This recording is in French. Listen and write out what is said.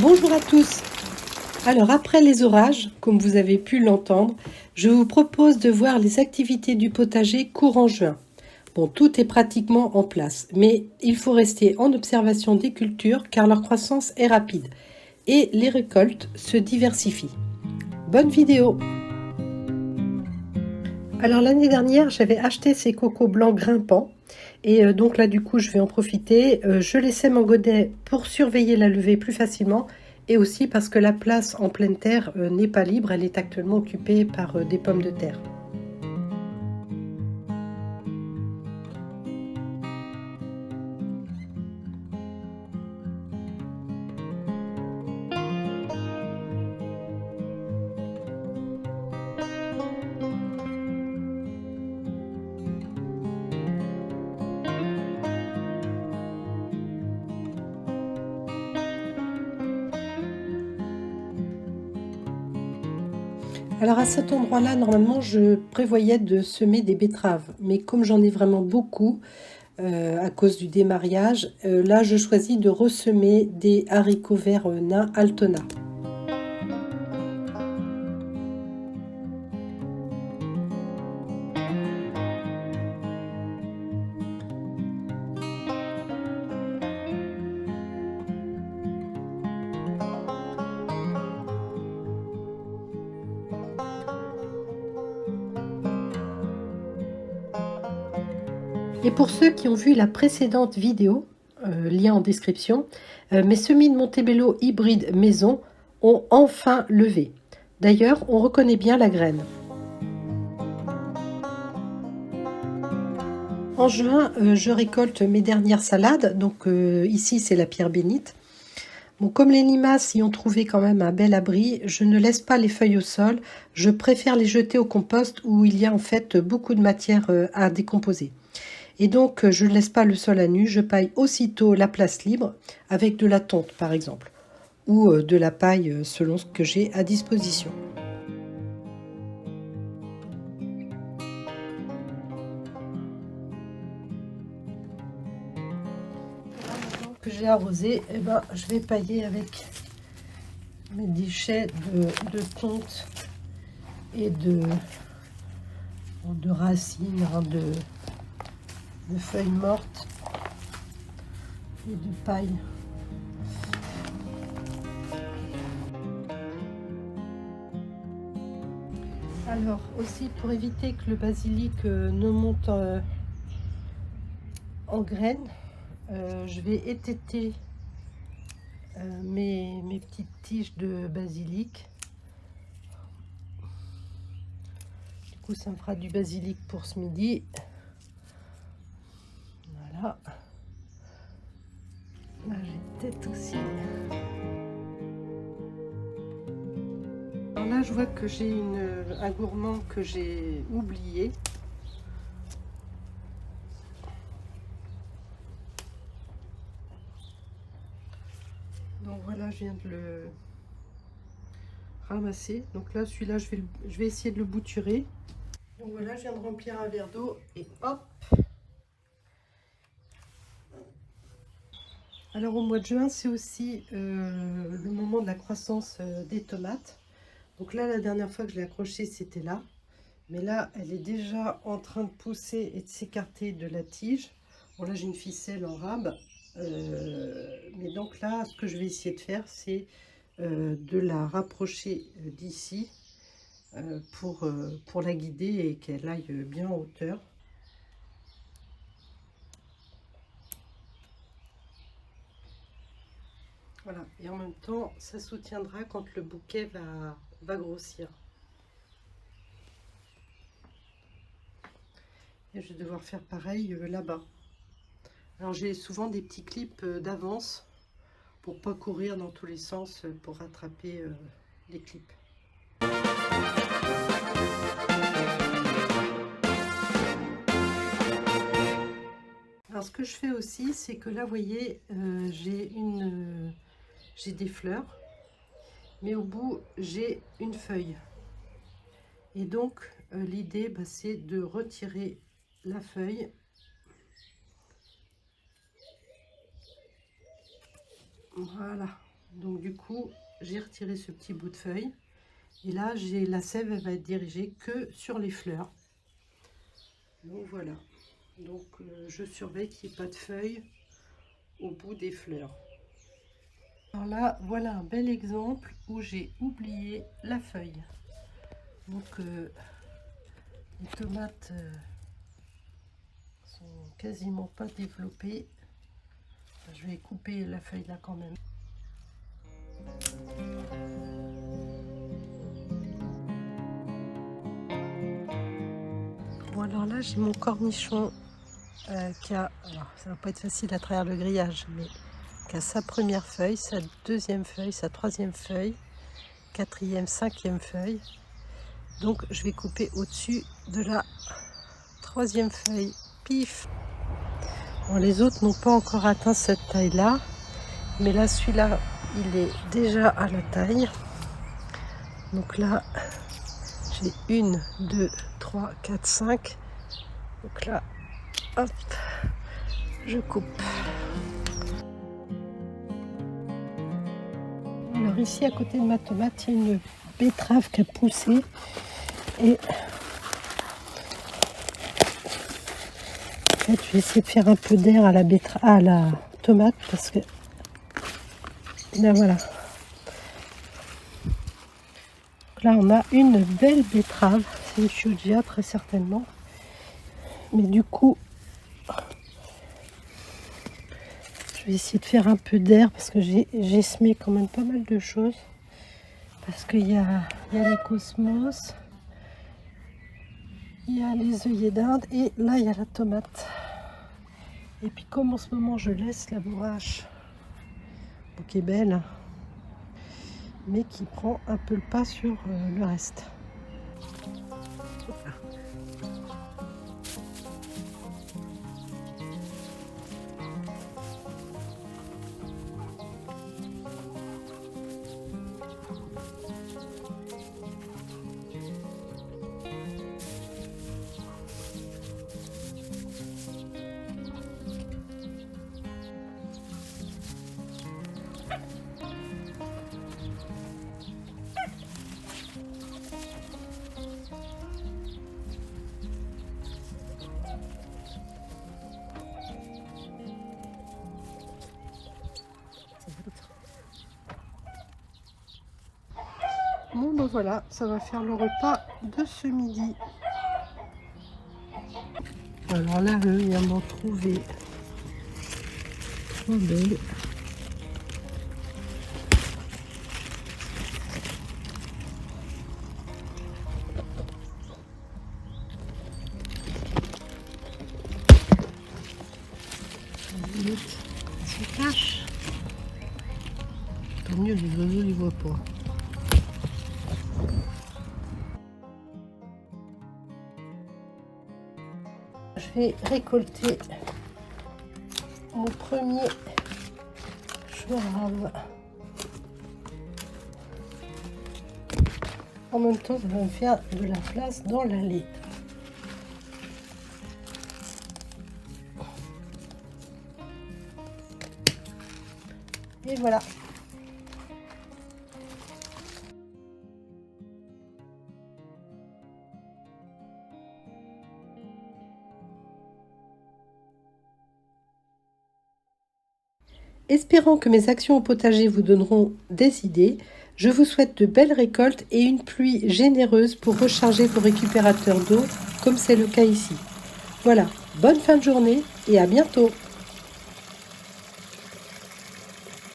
Bonjour à tous. Alors après les orages, comme vous avez pu l'entendre, je vous propose de voir les activités du potager courant juin. Bon, tout est pratiquement en place, mais il faut rester en observation des cultures car leur croissance est rapide et les récoltes se diversifient. Bonne vidéo! Alors l'année dernière, j'avais acheté ces cocos blancs grimpants et donc là du coup je vais en profiter. Je les sème en godet pour surveiller la levée plus facilement et aussi parce que la place en pleine terre n'est pas libre, elle est actuellement occupée par des pommes de terre. Alors à cet endroit-là, normalement, je prévoyais de semer des betteraves, mais comme j'en ai vraiment beaucoup à cause du démariage, là je choisis de ressemer des haricots verts nains Altona. Et pour ceux qui ont vu la précédente vidéo, lien en description, mes semis de Montebello hybride maison ont enfin levé. D'ailleurs, on reconnaît bien la graine. En juin, je récolte mes dernières salades. Donc ici, c'est la pierre bénite. Bon, comme les limaces y ont trouvé quand même un bel abri, je ne laisse pas les feuilles au sol. Je préfère les jeter au compost où il y a en fait beaucoup de matière à décomposer. Et donc, je ne laisse pas le sol à nu, je paille aussitôt la place libre avec de la tonte par exemple, ou de la paille selon ce que j'ai à disposition. Maintenant que j'ai arrosé, eh ben, je vais pailler avec mes déchets de tonte et de racines, hein, de feuilles mortes et de paille. Alors aussi pour éviter que le basilic ne monte en graines, je vais étêter mes petites tiges de basilic. Du coup ça me fera du basilic pour ce midi. Voilà. Là j'étête aussi. Alors là je vois que j'ai un gourmand que j'ai oublié. Donc voilà, je viens de le ramasser. Donc là, celui-là, je vais essayer de le bouturer. Donc voilà, je viens de remplir un verre d'eau et hop. Alors au mois de juin, c'est aussi le moment de la croissance des tomates. Donc là, la dernière fois que je l'ai accrochée, c'était là. Mais là, elle est déjà en train de pousser et de s'écarter de la tige. Bon là, j'ai une ficelle en rab. Mais donc là, ce que je vais essayer de faire, c'est de la rapprocher d'ici pour la guider et qu'elle aille bien en hauteur. Voilà, et en même temps, ça soutiendra quand le bouquet va grossir. Et je vais devoir faire pareil là-bas. Alors j'ai souvent des petits clips d'avance pour pas courir dans tous les sens pour rattraper les clips. Alors ce que je fais aussi, c'est que là, vous voyez, j'ai des fleurs, mais au bout, j'ai une feuille. Et donc, l'idée, c'est de retirer la feuille. Voilà. Donc du coup, j'ai retiré ce petit bout de feuille. Et là, j'ai la sève, elle va être dirigée que sur les fleurs. Donc voilà. Donc je surveille qu'il n'y ait pas de feuilles au bout des fleurs. Alors là, voilà un bel exemple où j'ai oublié la feuille. Donc les tomates sont quasiment pas développées. Je vais couper la feuille là quand même. Bon alors là j'ai mon cornichon qui a, alors ça va pas être facile à travers le grillage, mais qui a sa première feuille, sa deuxième feuille, sa troisième feuille, quatrième, cinquième feuille. Donc je vais couper au-dessus de la troisième feuille. Pif. Bon, les autres n'ont pas encore atteint cette taille là, mais là celui-là il est déjà à la taille. Donc là j'ai 1, 2, 3, 4, 5. Donc là, hop, je coupe. Alors ici à côté de ma tomate, il y a une betterave qui a poussé. Et en fait, je vais essayer de faire un peu d'air à la tomate parce que là voilà. Donc là on a une belle betterave, c'est une chioggia très certainement. Mais du coup, je vais essayer de faire un peu d'air parce que j'ai semé quand même pas mal de choses. Parce qu'il y a les cosmos, il y a les œillets d'Inde et là il y a la tomate. Et puis comme en ce moment je laisse la bourrache, qui est belle, mais qui prend un peu le pas sur le reste. Voilà. Bon ben voilà, ça va faire le repas de ce midi. Alors là, je viens d'en trouver 3 belles. Elle se cache. Tant mieux, les oiseaux ne les voient pas. Je vais récolter mon premier chou-rave. En même temps, ça va me faire de la place dans l'allée. Et voilà. Espérant que mes actions au potager vous donneront des idées, je vous souhaite de belles récoltes et une pluie généreuse pour recharger vos récupérateurs d'eau, comme c'est le cas ici. Voilà, bonne fin de journée et à bientôt!